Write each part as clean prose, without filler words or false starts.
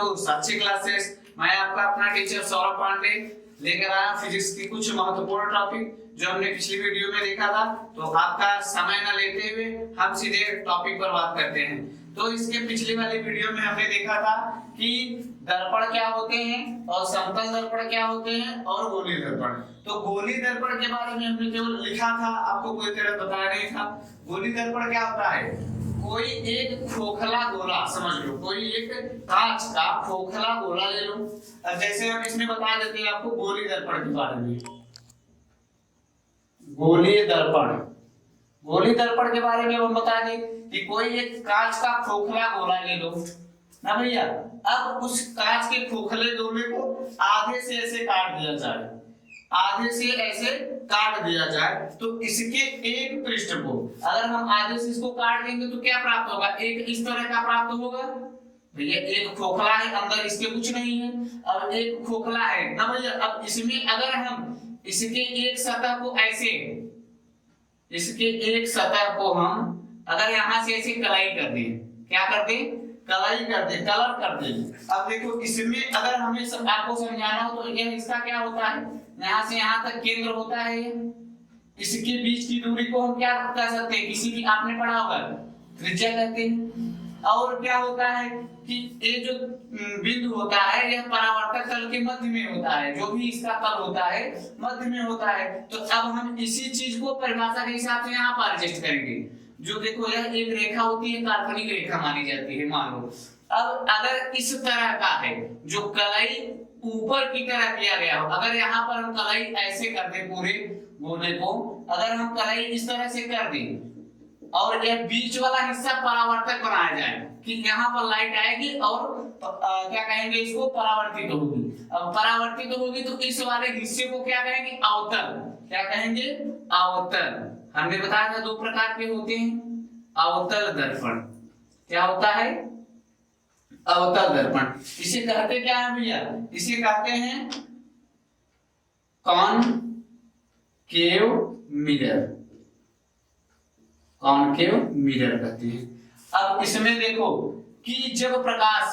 दोस्त, अच्छी क्लासेस। मैं आपका अपना टीचर सौरभ पांडे लेकर आया फिजिक्स की कुछ महत्वपूर्ण टॉपिक जो हमने पिछली वीडियो में देखा था। तो आपका समय न लेते हुए हम सीधे टॉपिक पर बात करते हैं। तो इसके पिछली वाली वीडियो में हमने देखा था कि दर्पण क्या होते हैं और समतल दर्पण क्या होते हैं और गोलीय दर्पण। तो गोलीय दर्पण के बारे में हमने केवल लिखा था, आपको कोई तरह बताया नहीं था। गोलीय दर्पण क्या होता है? कोई एक खोखला गोला, समझ लो कोई एक कांच का खोखला गोला ले लो। जैसे हम इसमें बता देते हैं आपको गोलीय दर्पण के बारे में। गोलीय दर्पण, गोलीय दर्पण के बारे में हम बता दें कि कोई एक कांच का खोखला गोला ले लो ना भैया। अब उस कांच के खोखले गोले को आधे से ऐसे काट दिया जाए, आधे से ऐसे काट दिया जाए तो इसके एक पृष्ठ को अगर हम आधे से इसको काट देंगे तो क्या प्राप्त होगा? एक इस तरह का प्राप्त होगा भैया। एक खोखला है, अंदर इसके कुछ नहीं है। अब एक खोखला है ना भैया। अब इसमें अगर हम इसके एक सतह को ऐसे, इसके एक सतह को हम अगर यहां से ऐसे कलाई कर दें, क्या कर दें? कलाई कर दे, कलर कर दे। अब देखो इसमें अगर हमें आपको समझाना हो तो यह इसका क्या होता है, यहां से यहां तक केंद्र होता है। इसके बीच की दूरी को हम क्या कह सकते हैं? किसी भी आपने पढ़ा होगा त्रिज्या कहते हैं। और क्या होता है कि ये जो बिंदु होता है यह परावर्तक तल के मध्य में होता है। जो भी इसका तल होता है मध्य में होता है। तो अब हम इसी चीज को परिभाषा के हिसाब से यहाँ पर एडजस्ट करेंगे। जो देखो यह एक रेखा होती है, काल्पनिक रेखा मानी जाती है, मान लो। अब अगर इस तरह का है जो कलाई ऊपर की तरह किया गया हो, अगर यहाँ पर हम कलाई ऐसे कर दें पूरे गोले को, अगर हम कलाई इस तरह से कर दें और यह बीच वाला हिस्सा परावर्तक बनाया जाए कि यहाँ पर लाइट आएगी और क्या कहेंगे इसको? परावर्तित होगी। अब परावर्तित होगी तो इस वाले हिस्से को क्या कहेंगे? अवतल। क्या कहेंगे? अवतल। हमने बताया था दो प्रकार के होते हैं, अवतल दर्पण। क्या होता है? अवतल दर्पण। इसे कहते क्या है भैया? इसे कहते हैं कॉनकेव मिरर। कॉनकेव मिरर कहते हैं। अब इसमें देखो कि जब प्रकाश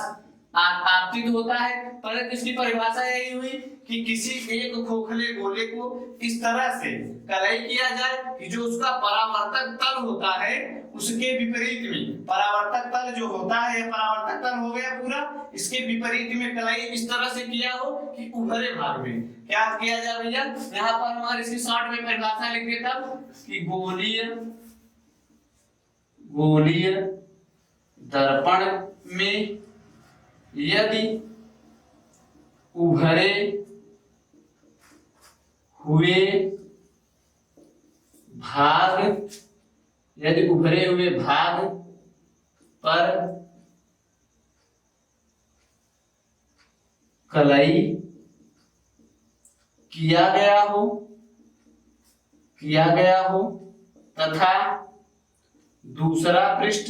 आपतित होता है, पर इसकी परिभाषा यही हुई कि किसी एक खोखले गोले को इस तरह से कलाई किया जाए कि जो उसका परावर्तक तल होता है उसके विपरीत में, परावर्तक तल जो होता है, परावर्तक तल हो गया पूरा, इसके विपरीत में कलाई इस तरह से किया हो कि उभरे भाग में क्या किया जाए भैया? यहाँ पर हमारे इसकी शॉर्ट में परिभाषा लिख देता कि गोलीय दर्पण में यदि उभरे हुए भाग पर कलाई किया गया हो तथा दूसरा पृष्ठ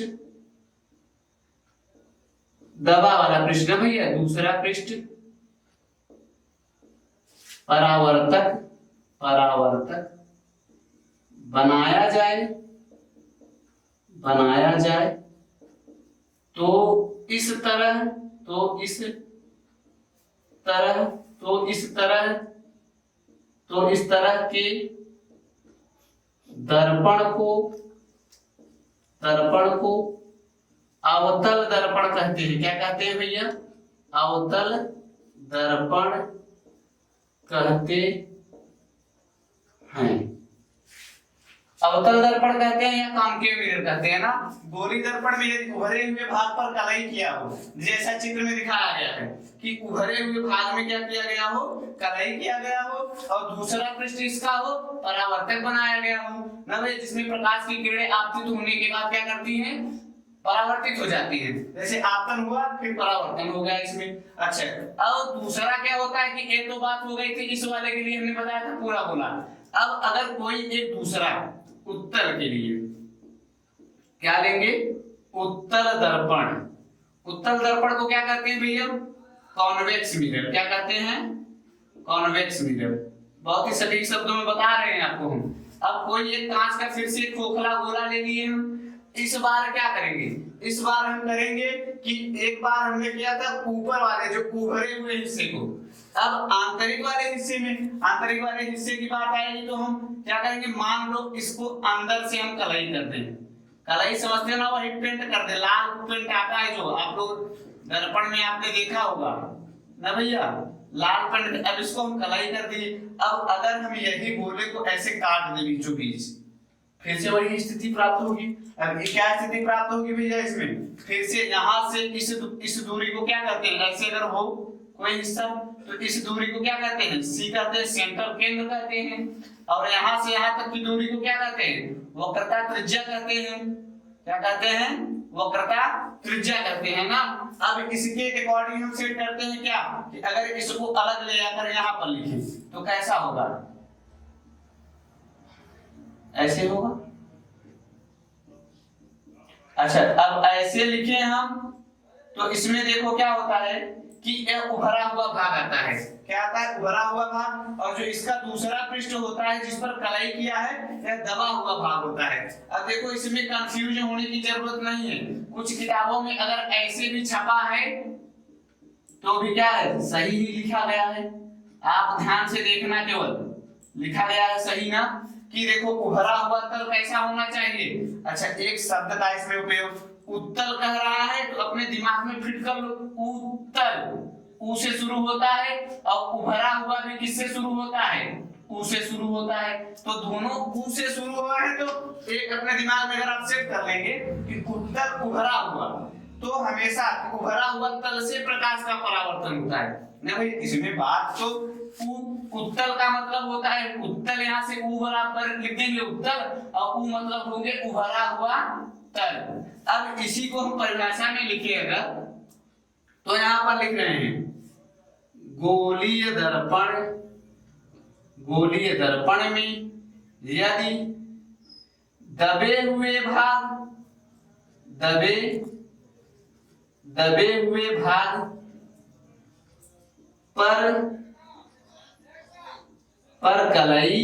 दबा वाला पृष्ठ है भैया, दूसरा पृष्ठ परावर्तक बनाया जाए तो इस तरह के दर्पण को अवतल दर्पण कहते हैं। क्या कहते हैं भैया? अवतल दर्पण कहते हैं। अवतल दर्पण कहते हैं या कॉनकेव मिरर कहते हैं ना। गोलीय दर्पण में यदि उभरे हुए भाग पर कलाई किया हो, जैसा चित्र में दिखाया गया है कि उभरे हुए भाग में क्या किया गया हो? कलाई किया गया हो और दूसरा पृष्ठ इसका हो परावर्तक बनाया गया हो ना भैया, जिसमें प्रकाश की किरणें आपतित होने के बाद क्या करती हैं? परावर्तित हो जाती है। जैसे आपतन हुआ फिर परावर्तन हो गया इसमें। अच्छा, अब दूसरा क्या होता है कि एक तो बात हो गई थी इस वाले के लिए, हमने बताया था पूरा बोला। अब अगर कोई एक दूसरा उत्तल के लिए क्या लेंगे? उत्तल दर्पण। उत्तल दर्पण को क्या कहते हैं भैया? Convex mirror. क्या कहते हैं? Convex mirror. बहुत ही सटीक शब्दों में बता रहे हैं आपको हम। अब कोई एक कांच का फिर से खोखला गोला ले लिए हम, इस बार क्या करेंगे, इस बार हम करेंगे कि एक बार हमने किया था ऊपर वाले जो उभरे हुए हिस्से को, अब आंतरिक वाले हिस्से में, आंतरिक वाले हिस्से की बात आएगी तो हम क्या करेंगे, मान लो इसको अंदर से हम कलई करते हैं, कलई समझते हो ना, वही पेंट करते, लाल पेंट आता है जो आप लोग दर्पण में आपने देखा होगा ना भैया, लाल पेंट। अब इसको हम कलई कर दिए। अब अगर हम यही गोले को ऐसे काट दें बीचों बीच, फिर से वही स्थिति प्राप्त होगी। अब ये क्या स्थिति प्राप्त होगी भैया, इसमें फिर से यहाँ से इस दूरी को क्या करते हैं, ऐसे अगर हो कोई हिस्सा तो इस दूरी को क्या कहते हैं, सी कहते हैं, सेंटर केंद्र कहते हैं। और यहाँ से यहाँ तक की दूरी को क्या कहते हैं, वक्रता त्रिज्या कहते हैं। क्या कहते हैं, वक्रता त्रिज्या कहते हैं ना। अब इसके अकॉर्डिंग हम सेट करते हैं क्या, कि अगर इसको अलग ले आकर यहाँ पर लिखें तो कैसा होगा, ऐसे होगा। अच्छा, अब ऐसे लिखे हम तो इसमें देखो क्या होता है कि यह उभरा हुआ भाग आता है। क्या आता है, उभरा हुआ भाग। और जो इसका दूसरा पृष्ठ होता है जिस पर कलई किया है, यह दबा हुआ भाग होता है। अब देखो इसमें कंफ्यूजन होने की जरूरत नहीं है। कुछ किताबों में अगर ऐसे भी छपा है तो भी क्या है, सही ही लिखा गया है। आप ध्यान से देखना, केवल लिखा गया है सही ना, कि देखो उभरा हुआ तल कैसा होना चाहिए। अच्छा, एक शब्द का इसमें उपयोग, उत्तल कह रहा है तो अपने दिमाग में फिट कर लो, उत्तल ऊ से शुरू होता है, और उभरा हुआ भी किससे शुरू होता है, ऊ से शुरू होता है। तो दोनों ऊ से शुरू हुआ है तो एक अपने दिमाग में अगर आप सेट कर लेंगे कि उत्तल उभरा हुआ, तो हमेशा उभरा हुआ तल से प्रकाश का परावर्तन होता है ना भाई। इसमें बात तो उत्तल का मतलब होता है, उत्तल यहाँ से ऊ बराबर लिख देंगे उत्तल, और ऊ मतलब होंगे उभरा हुआ तल। अब इसी को हम परिभाषा में लिखे अगर, तो यहाँ पर लिख रहे हैं गोलीय दर्पण, गोलीय दर्पण में यदि दबे हुए भाग पर कलई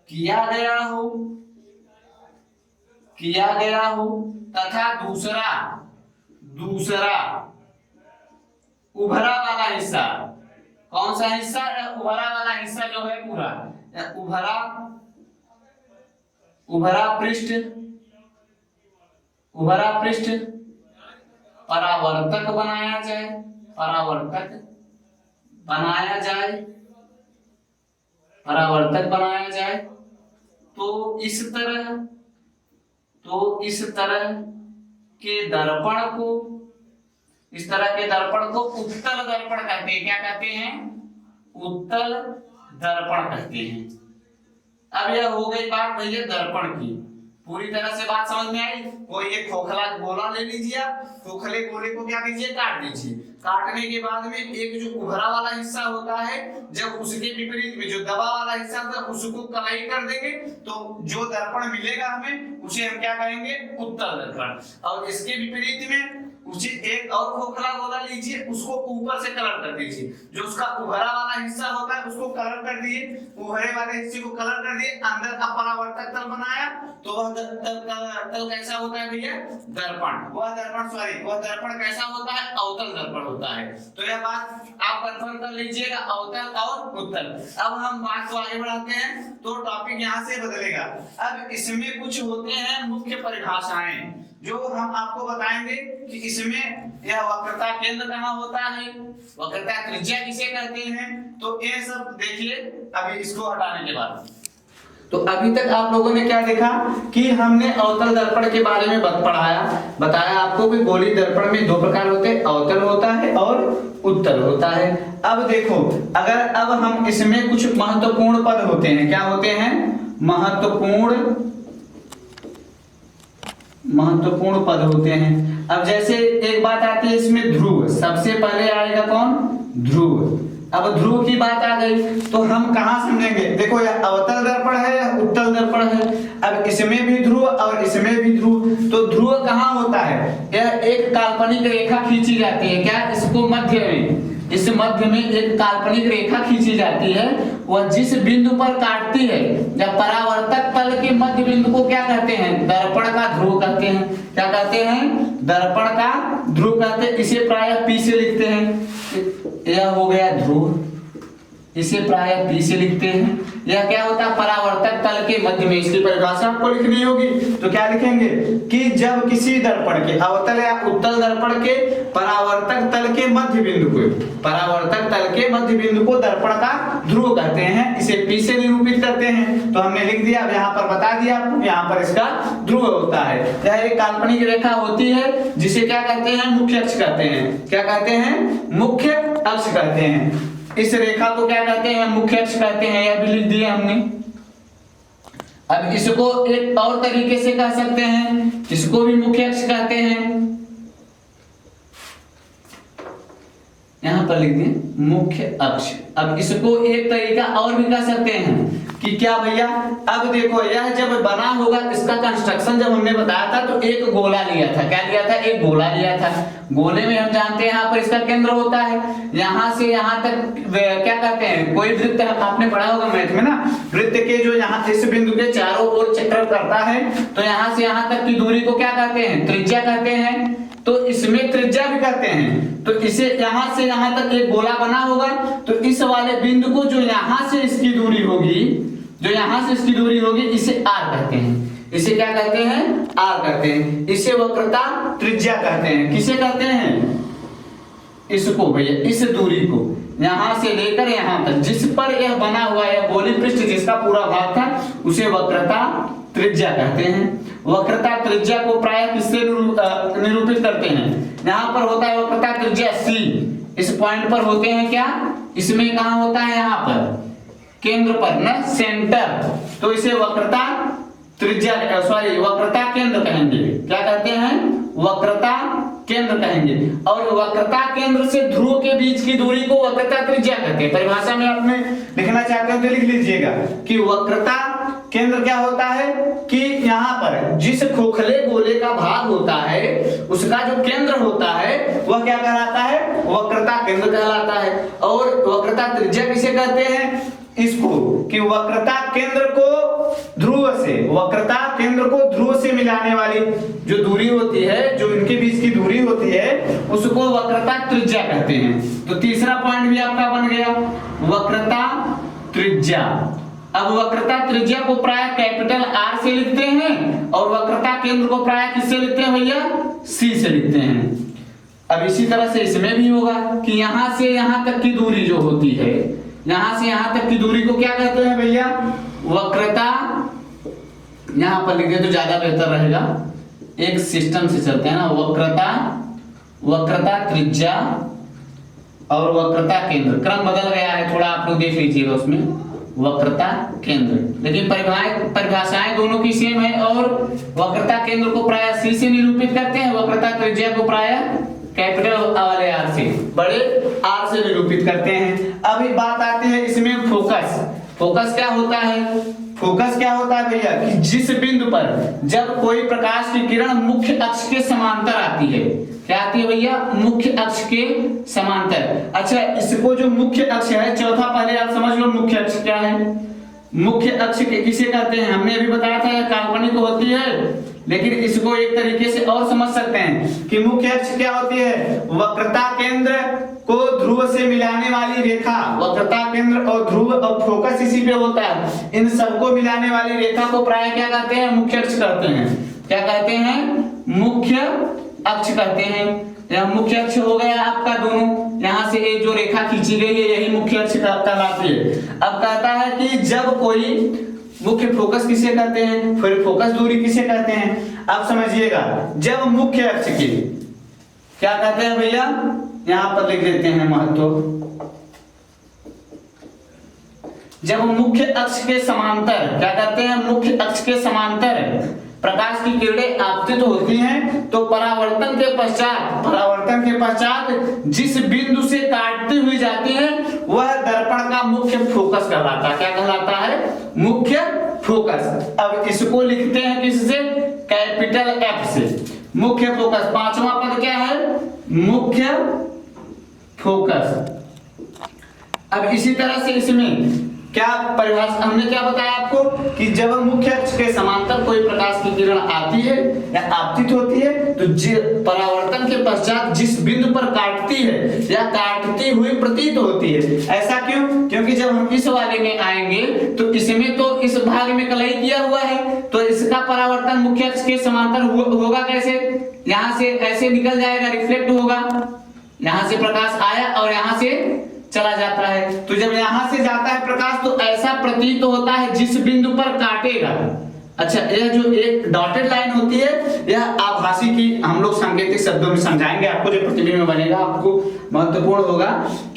किया गया हो तथा दूसरा उभरा वाला हिस्सा, कौन सा हिस्सा, उभरा वाला हिस्सा जो है पूरा, उभरा पृष्ठ परावर्तक बनाया जाए तो इस तरह के दर्पण को उत्तल दर्पण कहते हैं। क्या कहते हैं, उत्तल दर्पण कहते हैं। अब यह हो गई बात भैया दर्पण की, पूरी तरह से बात समझ में आई। कोई एक खोखला गोला ले लीजिए, खोखले गोले को क्या कीजिए, काट दीजिए। काटने के बाद में एक जो उभरा वाला हिस्सा होता है, जब उसके विपरीत में जो दबा वाला हिस्सा होता है उसको कलई कर देंगे तो जो दर्पण मिलेगा हमें उसे हम क्या कहेंगे, उत्तल दर्पण। और इसके विपरीत में उसे एक और खोखला गोला लीजिए, उसको ऊपर से कलर कर दीजिए। जो उसका उभरा वाला हिस्सा होता है उसको कलर कर दिए, उभरे वाले हिस्से को कलर कर दिए, अंदर का परावर्तक तल बनाया, तो वह तल कैसा होता है भैया, दर्पण। वह दर्पण कैसा होता है, अवतल दर्पण होता है। तो यह बात आप कंफर्म कर लीजिएगा, अवतल और उत्तल। अब हम बात को आगे बढ़ाते हैं तो टॉपिक यहाँ से बदलेगा। अब इसमें कुछ होते हैं मुख्य परिभाषाएं जो हम आपको बताएंगे कि इसमें यह वक्रता केंद्र कहाँ होता है, वक्रता त्रिज्या किसे कहते हैं। तो ये सब देखिए अभी इसको हटाने के बाद। तो अभी तक आप लोगों ने क्या देखा कि हमने अवतल दर्पण के बारे में बताया आपको कि गोलीय दर्पण में दो प्रकार होते हैं, अवतल होता है और उत्तल होता है। अब देखो, अगर अब हम इसमें कुछ महत्वपूर्ण पद होते हैं, क्या होते हैं, महत्वपूर्ण पद होते हैं। अब जैसे एक बात आती है इसमें ध्रुव, सबसे पहले आएगा कौन, ध्रुव। अब ध्रुव की बात आ गई तो हम कहाँ समझेंगे, देखो यह अवतल दर्पण है या उत्तल दर्पण है। अब इसमें भी ध्रुव और इसमें भी ध्रुव, तो ध्रुव कहाँ होता है, यह एक काल्पनिक रेखा खींची जाती है, क्या, इसको मध्य में इस मध्य में एक काल्पनिक रेखा खींची जाती है, वह जिस बिंदु पर काटती है, जब परावर्तक तल के मध्य बिंदु को क्या कहते हैं? दर्पण का ध्रुव कहते हैं। क्या कहते हैं? दर्पण का ध्रुव कहते हैं। इसे प्रायः P से लिखते हैं। यह हो गया ध्रुव, इसे प्रायः P से लिखते हैं। यह क्या होता है? परावर्तक तल के मध्य में। इसकी परिभाषा आपको लिखनी होगी, तो क्या लिखेंगे कि जब किसी दर्पण के अवतल या उत्तल दर्पण के परावर्तक तल के मध्य बिंदु को, परावर्तक तल के मध्य बिंदु को दर्पण का ध्रुव कहते हैं। इसे P से निरूपित करते हैं। तो हमने लिख दिया, अब यहाँ पर बता दिया आपको, यहाँ पर इसका ध्रुव होता है। यह एक काल्पनिक रेखा होती है जिसे क्या कहते हैं? मुख्य अक्ष कहते हैं। क्या कहते हैं? मुख्य अक्ष कहते हैं। इस रेखा को क्या कहते हैं? मुख्य अक्ष कहते हैं। यह भी लिख दिया हमने। अब इसको एक और तरीके से कह सकते हैं, इसको भी मुख्य अक्ष कहते हैं। यहां पर लिख दिए मुख्य अक्ष। अब इसको एक तरीका और भी कह सकते हैं कि क्या भैया, अब देखो यह जब बना होगा, इसका कंस्ट्रक्शन जब हमने बताया था तो एक गोला लिया था। क्या लिया था? एक गोला लिया था। गोले में हम जानते हैं यहाँ पर इसका केंद्र होता है, यहाँ से यहाँ तक क्या कहते हैं? कोई वृत्त आपने पढ़ा होगा मैथ में ना, वृत्त के जो यहाँ इस बिंदु के चारों ओर चक्कर करता है, तो यहाँ से यहाँ तक की दूरी को क्या कहते हैं? त्रिज्या कहते हैं। तो इसमें त्रिज्या भी कहते हैं। तो इसे यहाँ से यहाँ तक एक गोला बना होगा, तो इस वाले बिंदु को जो यहाँ से इसकी दूरी होगी, जो यहाँ से इसकी दूरी होगी, इसे R कहते हैं। इसे क्या कहते हैं? R कहते हैं। इसे वक्रता त्रिज्या कहते हैं। किसे कहते हैं? इसको भैया, इस दूरी को यहाँ से लेकर यहाँ तक जिस पर यह बना हुआ है, गोलीय पृष्ठ जिसका पूरा भाग था, उसे वक्रता त्रिज्या कहते हैं। वक्रता त्रिज्या को प्रायः किससे निरूपित करते हैं? यहाँ पर होता है वक्रता त्रिज्या C। इस पॉइंट पर होते हैं क्या? इसमें कहाँ होता है? यहाँ पर केंद्र पर ना, सेंटर। तो इसे वक्रता त्रिज्या वक्रता केंद्र कहेंगे। क्या कहते हैं? वक्रता केंद्र कहेंगे। और वक्रता केंद्र से ध्रुव के बीच की दूरी को वक्रता त्रिज्या कहते हैं। परिभाषा में आपने लिखना चाहते हो तो लिख लीजिएगा कि वक्रता केंद्र क्या होता है कि यहाँ पर जिस खोखले गोले का भाग होता है, उसका जो केंद्र होता है वह क्या कहलाता है? वक्रता केंद्र कहलाता है। और वक्रता त्रिज्या किसे कहते हैं? इसको कि वक्रता केंद्र को ध्रुव से, वक्रता केंद्र को ध्रुव से मिलाने वाली जो दूरी होती है, जो इनके बीच की दूरी होती है, उसको वक्रता त्रिज्या कहते हैं। तो तीसरा पॉइंट भी आपका बन गया, वक्रता त्रिज्या। अब वक्रता त्रिज्या को प्रायः कैपिटल R से लिखते हैं और वक्रता केंद्र को प्रायः किससे लिखते हैं भैया? C से लिखते हैं। अब इसी तरह से इसमें भी होगा कि यहां से यहां तक की दूरी जो होती है, यहां से यहां तक की दूरी को क्या कहते हैं भैया? वक्रता, यहां पर लिखे तो ज्यादा बेहतर रहेगा, एक सिस्टम से चलते हैं ना। वक्रता त्रिज्या और वक्रता केंद्र, क्रम बदल गया है थोड़ा, आप लोग देख लीजिएगा उसमें, वक्रता केंद्र। लेकिन परिभाषाएं दोनों की सेम है। और वक्रता केंद्र को प्रायः C से निरूपित करते हैं, वक्रता त्रिज्या को प्रायः कैपिटल वाले R से, बड़े R से निरूपित करते हैं। अभी बात आती है इसमें फोकस। फोकस क्या होता है? फोकस क्या होता है भैया कि जिस बिंदु पर जब कोई प्रकाश की किरण मुख्य अक्ष के समांतर आती है, क्या आती है भैया? मुख्य अक्ष के समांतर। अच्छा, इसको जो मुख्य अक्ष है, चौथा पहले आप समझ लो मुख्य अक्ष क्या है। मुख्य अक्ष किसे कहते हैं? हमने अभी बताया था यह काल्पनिक होती है, लेकिन इसको एक तरीके से और समझ सकते हैं कि मुख्य अक्ष क्या होती है? वक्रता केंद्र को ध्रुव से मिलाने वाली रेखा। वक्रता केंद्र और ध्रुव और फोकस इसी पे होता है। इन सबको मिलाने वाली रेखा को प्रायः क्या कहते हैं? मुख्य अक्ष कहते हैं। क्या कहते हैं? मुख्य अक्ष कहते हैं। यह मुख्य अक्ष हो गया आपका दोनों, यहाँ से ये जो रेखा खींची गई है यही मुख्य अक्ष कहलाती है। अब कहता है कि जब कोई मुख्य फोकस किसे कहते हैं, फिर फोकस दूरी किसे कहते हैं? आप समझिएगा, जब मुख्य अक्ष की क्या कहते हैं भैया? यहां पर लिख देते हैं महत्व। जब मुख्य अक्ष के समांतर, क्या कहते हैं? मुख्य अक्ष के समांतर प्रकाश की किरणें आपतित होती हैं, तो परावर्तन के पश्चात जिस बिंदु से काटती हुई जाती है वह दर्पण का मुख्य फोकस कहलाता है। क्या कहलाता है? मुख्य फोकस। अब इसको लिखते हैं किससे? कैपिटल F से। मुख्य फोकस, पांचवा पद क्या है? मुख्य फोकस। अब इसी तरह से इसमें क्या परिभाषा हमने क्या बताया आपको कि जब मुख्य अक्ष के समांतर कोई प्रकाश की किरण आती है या आपतित होती है तो परावर्तन के पश्चात जिस बिंदु पर काटती है या काटती हुई प्रतीत होती है। ऐसा क्यों? क्योंकि जब हम इस वाले में आएंगे तो इसमें तो इस भाग में कलई किया हुआ है तो इसका परावर्तन मुख्य अक्ष के समांतर होगा कैसे? यहाँ से ऐसे निकल जाएगा, रिफ्लेक्ट होगा, यहाँ से प्रकाश आया और यहाँ से चला जाता है। तो जब यहां से जाता है प्रकाश तो ऐसा प्रतीत होता है जिस बिंदु पर काटेगा। अच्छा, यह जो एक डॉटेड लाइन होती है यह आभासी की हम लोग सांकेतिक शब्दों में समझाएंगे आपको, जो प्रतिबिंब में बनेगा आपको महत्वपूर्ण होगा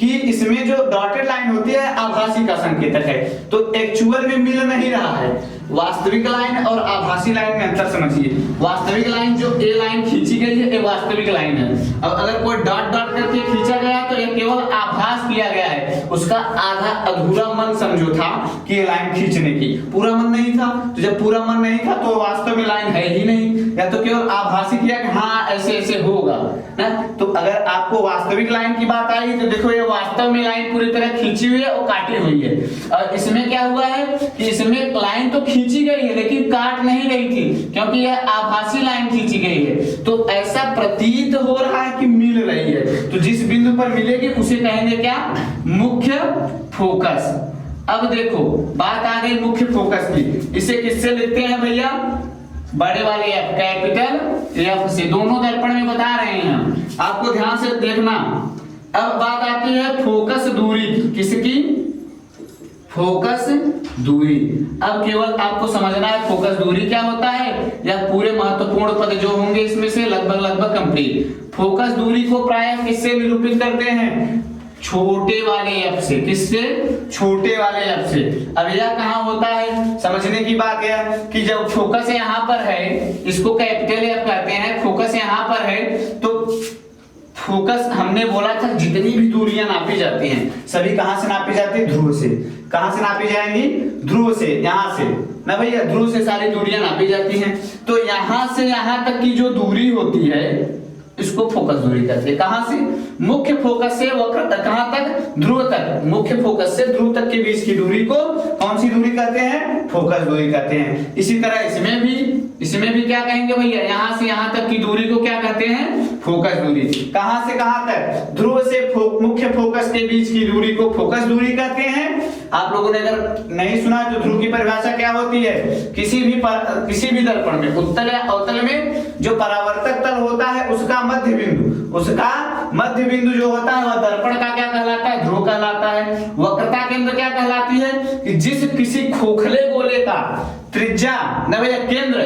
कि इसमें जो डॉटेड लाइन होती है आभासी का संकेतक है। तो एक्चुअल में मिल नहीं रहा है, वास्तविक लाइन और आभासी लाइन में अंतर समझिए। वास्तविक लाइन जो ए लाइन खींची गई है ये वास्तविक लाइन है। अब अगर कोई डॉट डॉट करके खींचा गया तो ये केवल आभास किया गया है, उसका आधा अधूरा मन समझो था कि ये लाइन खींचने की, पूरा मन नहीं था। तो जब पूरा मन नहीं था तो वास्तव में लाइन है ही नहीं, या तो केवल आभासी किया कि हाँ ऐसे ऐसे होगा ना। तो अगर आपको वास्तविक लाइन की बात आई तो देखो ये वास्तव में लाइन पूरी तरह खींची हुई है और काटी हुई है। और इसमें क्या हुआ है कि इसमें लाइन तो खींची गई है लेकिन काट नहीं गई थी क्योंकि यह आभासी लाइन खींची गई है। तो ऐसा प्रतीत हो रहा है कि मिल रही है, तो जिस बिंदु पर मिलेगी उसे कहेंगे क्या? मुख्य फोकस। अब देखो बात आ गई मुख्य फोकस की। इसे किससे लिखते हैं भैया? बड़े वाले एफ, कैपिटल एफ से। दोनों दर्पण में बता रहे हैं हम, आपको ध्यान से देखना। अब बात आती है फोकस दूरी की। किसकी? फोकस दूरी। अब केवल आपको समझना है फोकस दूरी क्या होता है, या पूरे महत्वपूर्ण पद जो होंगे इसमें से लगभग कंप्लीट। फोकस दूरी को प्रायः किससे निरूपित करते हैं? छोटे वाले एफ से। किससे? छोटे वाले एफ से। अब यह कहां होता है समझने की बात है कि जब फोकस यहाँ पर है, इसको कैपिटल एफ कहते हैं, फोकस यहाँ पर है, तो फोकस हमने बोला था जितनी भी दूरियां नापी जाती हैं सभी कहां से नापी जाती है? ध्रुव से। कहां से नापी जाएंगी? ध्रुव से, यहां से ना भैया, ध्रुव से सारी दूरियां नापी जाती हैं। तो यहां से यहां तक की जो दूरी होती है इसको फोकस दूरी कहते हैं। कहां से? मुख्य फोकस से वक्र तक, कहां तक? ध्रुव तक। मुख्य फोकस से ध्रुव तक के बीच की दूरी को कौन सी दूरी कहते हैं? फोकस दूरी कहते हैं। इसी तरह इसमें भी क्या कहेंगे भैया? यहां से यहां तक की दूरी को क्या कहते हैं? फोकस दूरी। कहां से कहां तक? ध्रुव से मुख्य फोकस के बीच की दूरी को फोकस दूरी कहते हैं। आप लोगों ने अगर नहीं सुना तो ध्रुव की परिभाषा क्या होती है? किसी भी दर्पण में उत्तल या अवतल में जो परावर्तक तल होता है उसका मध्य बिंदु जो होता है वह दर्पण का क्या कहलाता है? ध्रुव कहलाता है। वक्रता केंद्र क्या कहलाती है? कि जिस किसी खोखले गोले का त्रिज्या न भैया केंद्र,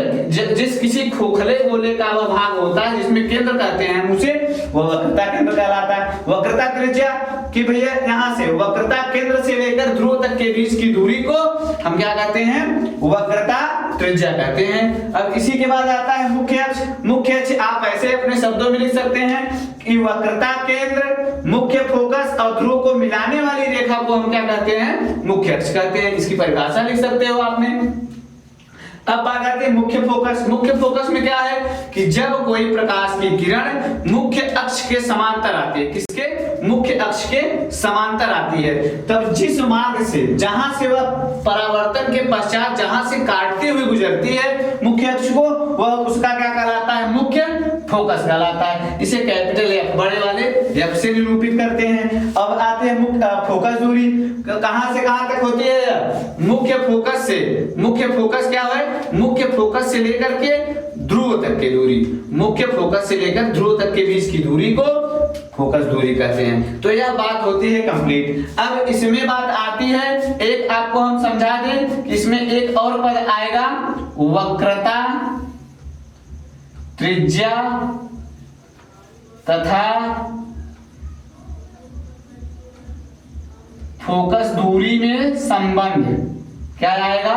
जिस किसी खोखले गोले का वह भाग होता है जिसमें केंद्र कहते हैं हम उसे, वह वक्रता केंद्र कहलाता है। वक्रता त्रिज्या कि भैया यहाँ से वक्रता केंद्र से लेकर ध्रुव तक के बीच की दूरी को हम क्या कहते हैं? वक्रता त्रिज्या कहते हैं। अब इसी के बाद आता है मुख्य अक्ष। मुख्य अक्ष आप ऐसे अपने शब्दों में लिख सकते हैं कि वक्रता केंद्र, मुख्य फोकस और ध्रुव को मिलाने वाली रेखा को हम क्या कहते हैं? मुख्य अक्ष कहते हैं। इसकी परिभाषा लिख सकते हो आपने। अब बात आती है मुख्य फोकस। मुख्य फोकस में क्या है कि जब कोई प्रकाश की किरण मुख्य अक्ष के समांतर आती है, किसके? मुख्य अक्ष के समांतर आती है, तब जिस मार्ग से जहां से वह परावर्तन के पश्चात जहां से काटती हुई गुजरती है मुख्य अक्ष को, वह उसका क्या कहलाता है? मुख्य फोकस कहलाता है। इसे कैपिटल एफ, बड़े वाले एफ से निरूपित करते हैं। अब आते हैं मुख्य फोकस दूरी। कहां से कहां तक होती है? मुख्य फोकस से। मुख्य फोकस क्या है? मुख्य फोकस से लेकर के ध्रुव तक की दूरी, मुख्य फोकस से लेकर ध्रुव तक के बीच की दूरी को फोकस दूरी कहते हैं। तो यह बात होती है कंप्लीट। अब इसमें बात आती है, एक आपको हम समझा दें, इसमें एक और पद आएगा वक्रता त्रिज्या तथा फोकस दूरी में संबंध। क्या आएगा?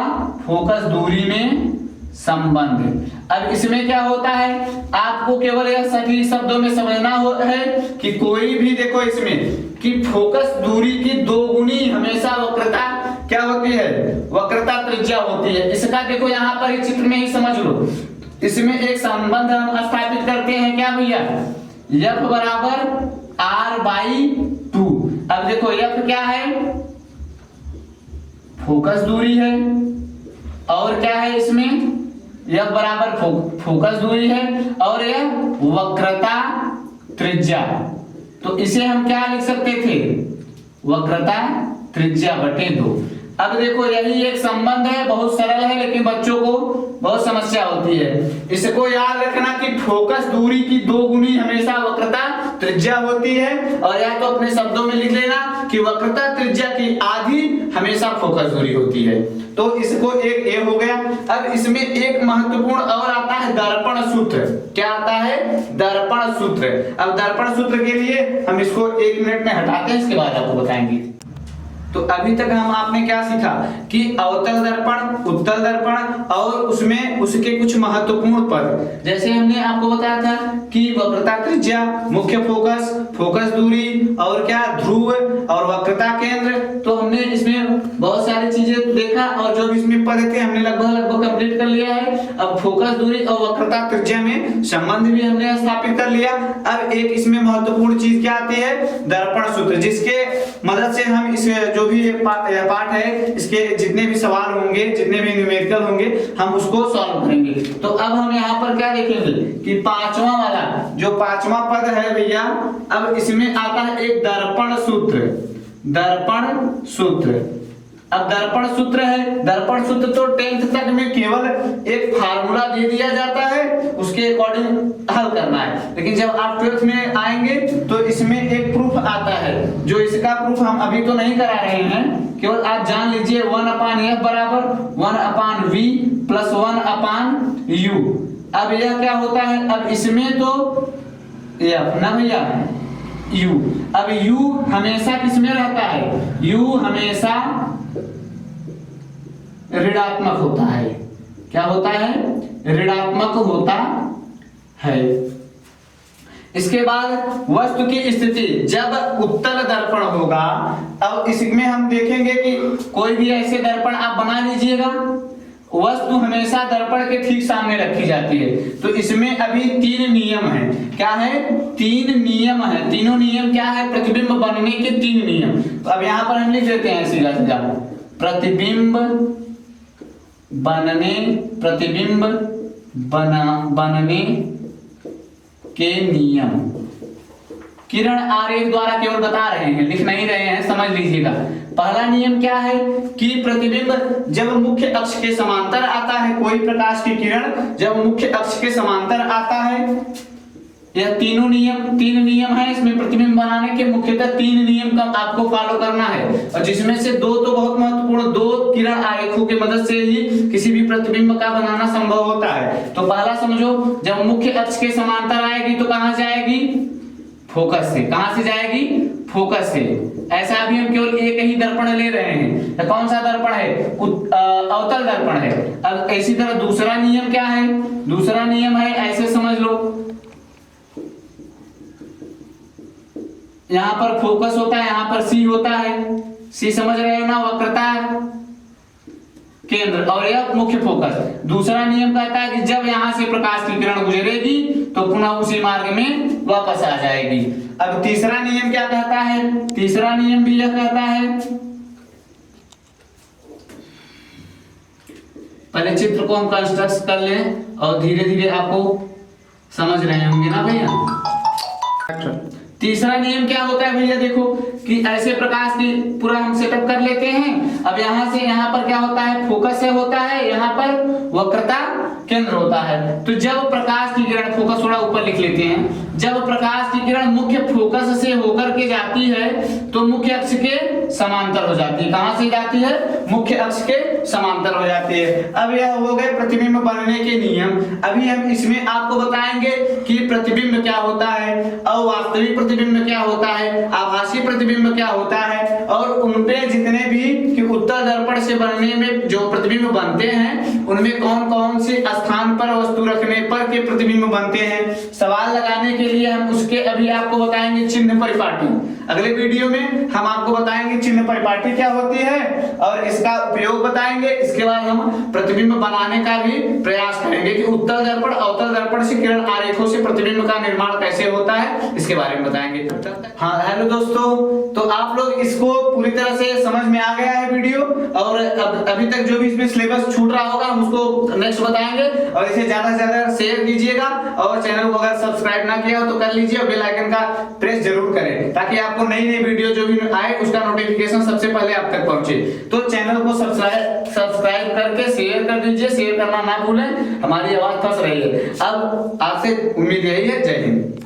फोकस दूरी में संबंध। अब इसमें क्या होता है आपको केवल यह सभी शब्दों में समझना है कि कोई भी देखो इसमें कि फोकस दूरी की दोगुनी हमेशा वक्रता क्या होती है? वक्रता त्रिज्या होती है। इसका देखो यहाँ पर चित्र में ही समझ लो। इसमें एक संबंध हम स्थापित करते हैं क्या भैया? F बराबर R/2। अब देखो F क्या है, फोकस दूरी है, और क्या है इसमें F बराबर फोकस दूरी है, और यह वक्रता त्रिज्या। तो इसे हम क्या लिख सकते थे, वक्रता त्रिज्या बटे 2। अब देखो यही एक संबंध है, बहुत सरल है, लेकिन बच्चों को बहुत समस्या होती है। इसको याद रखना कि फोकस दूरी की 2 गुनी हमेशा वक्रता त्रिज्या होती है, और या तो अपने शब्दों में लिख लेना कि वक्रता त्रिज्या की आधी हमेशा फोकस दूरी होती है। तो इसको एक ये हो गया। अब इसमें एक महत्वपूर्ण और आता है दर्पण सूत्र। क्या आता है, दर्पण सूत्र। अब दर्पण सूत्र के लिए हम इसको 1 मिनट में हटाते हैं, इसके बाद आपको बताएंगे। तो अभी तक हम आपने क्या सीखा कि अवतल दर्पण, उत्तल दर्पण और उसमें उसके कुछ महत्वपूर्ण पद, जैसे हमने आपको बताया था कि वक्रता त्रिज्या, मुख्य फोकस, फोकस दूरी, और क्या ध्रुव और वक्रता केंद्र। तो हमने इसमें बहुत सारी चीजें देखा, और जो भी इसमें पद थे हमने लगभग कंप्लीट कर लिया है। अब फोकस दूरी और वक्रता त्रिज्या में संबंध भी हमने स्थापित कर लिया। अब एक इसमें महत्वपूर्ण चीज क्या आती है, दर्पण सूत्र, जिसके मदद से हम इस जो भी पार्ट है, इसके जितने भी सवाल होंगे, जितने भी न्यूमेरिकल होंगे, हम उसको सॉल्व करेंगे। तो अब हम यहाँ पर क्या देखेंगे कि पांचवा वाला जो पांचवा पद है भैया, अब इसमें आता है एक दर्पण सूत्र। दर्पण सूत्र, अब दर्पण सूत्र है, दर्पण सूत्र तो 10th तक में केवल एक फार्मूला दे दिया जाता है, उसके अकॉर्डिंग हल करना है। लेकिन जब आप 12th में आएंगे तो इसमें एक प्रूफ आता है, जो इसका प्रूफ हम अभी तो नहीं करा रहे हैं, केवल आप जान लीजिए 1/f बराबर 1/v प्लस 1/u। अब यह क्या होता है, अब इसमें तो f ना भैया u, अब u हमेशा किसमें रहता है, u हमेशा ऋणात्मक होता है। क्या होता है, ऋणात्मक होता है। इसके बाद वस्तु की स्थिति जब उत्तल दर्पण होगा, अब इसमें हम देखेंगे कि कोई भी ऐसे दर्पण आप बना लीजिएगा, वस्तु हमेशा दर्पण के ठीक सामने रखी जाती है। तो इसमें अभी 3 नियम है। क्या है, 3 नियम है। तीनों नियम क्या है, प्रतिबिंब बनने के 3 नियम। तो अब यहाँ पर हम लिख देते हैं सीधा सीधा, प्रतिबिंब बनने के नियम। किरण आरेख द्वारा केवल बता रहे हैं, लिख नहीं रहे हैं, समझ लीजिएगा। पहला नियम क्या है कि प्रतिबिंब जब मुख्य अक्ष के समांतर आता है, कोई प्रकाश की किरण जब मुख्य अक्ष के समांतर आता है, यह तीन नियम है इसमें प्रतिबिंब बनाने के। मुख्यतः 3 नियम का आपको फॉलो करना है, और जिसमें से 2 तो बहुत महत्वपूर्ण, 2 किरण आरेखों की मदद से ही किसी भी प्रतिबिंब का बनाना संभव होता है। तो पहला समझो, जब मुख्य अक्ष के समांतर आएगी तो कहां से आएगी, फोकस से। कहां से जाएगी, फोकस से। ऐसा अभी हम केवल एक ही दर्पण ले रहे हैं, तो कौन सा दर्पण है, अवतल दर्पण है। अब इसी तरह दूसरा नियम क्या है, दूसरा नियम है, ऐसे समझ लो, यहां पर फोकस होता है, यहां पर सी होता है, सी समझ रहे हो ना, वक्रता केंद्र, और यह मुख्य फोकस। दूसरा नियम कहता है कि जब यहां से प्रकाश की किरण गुजरेगी तो पुनः उसी मार्ग में वापस आ जाएगी। अब तीसरा नियम क्या कहता है, तीसरा नियम भी यह कहता है, पहले चित्र को हम कंस्ट्रक्ट कर लें और धीरे धीरे आपको समझ रहे होंगे ना भैया। तीसरा नियम क्या होता है भैया, देखो कि ऐसे प्रकाश की पूरा हम सेटअप कर लेते हैं। अब यहां से यहां पर क्या होता है, फोकस से होता है, यहां पर वक्रता केंद्र होता है। तो जब प्रकाश की किरण, फोकस थोड़ा ऊपर लिख लेते हैं, जब प्रकाश की किरण मुख्य फोकस से होकर के जाती है तो मुख्य अक्ष के समांतर हो जाती है। कहां से जाती है, मुख्य अक्ष के समांतर हो जाती है। अब यह हो गए प्रतिबिंब बनने के नियम। अभी हम इसमें आपको बताएंगे कि प्रतिबिंब क्या होता है, अवास्तविक प्रतिबिंब क्या होता है, आभासी प्रतिबिंब क्या होता है, और उनपे जितने भी कि उत्तल दर्पण से बनने में जो प्रतिबिंब बनते हैं उनमें कौन कौन से स्थान पर वस्तु रखने पर के प्रतिबिंब बनते हैं। सवाल लगाने के लिए हम उसके अभी आपको बताएंगे चिन्ह परिपाटी। अगले वीडियो में हम आपको बताएंगे चिन्ह परिपाटी क्या होती है और इसका उपयोग बताएंगे। इसके बाद हम प्रतिबिंब बनाने का भी प्रयास करेंगे कि उत्तल दर्पण अवतल दर्पण से किरण आरेखों से प्रतिबिंब का निर्माण कैसे होता है, इसके बारे में बताएंगे। हाँ हेलो दोस्तों, तो आप लोग इसको पूरी तरह से समझ में आ गया है वीडियो, और अभी तक जो भी इसमें सिलेबस छूट रहा होगा हम उसको नेक्स्ट बताएंगे। और इसे ज्यादा से ज्यादा शेयर कीजिएगा और चैनल को अगर सब्सक्राइब ना किया हो तो कर लीजिए और बेल आइकन का प्रेस जरूर करें ताकि आपको नई नई वीडियो जो भी आए उसका नोटिफिकेशन सबसे पहले आप तक पहुंचे। तो चैनल को सब्सक्राइब करके शेयर कर दीजिए, शेयर करना ना भूलें, हमारी आवाज फंस रही है। अब आपसे उम्मीद यही है। जय हिंद।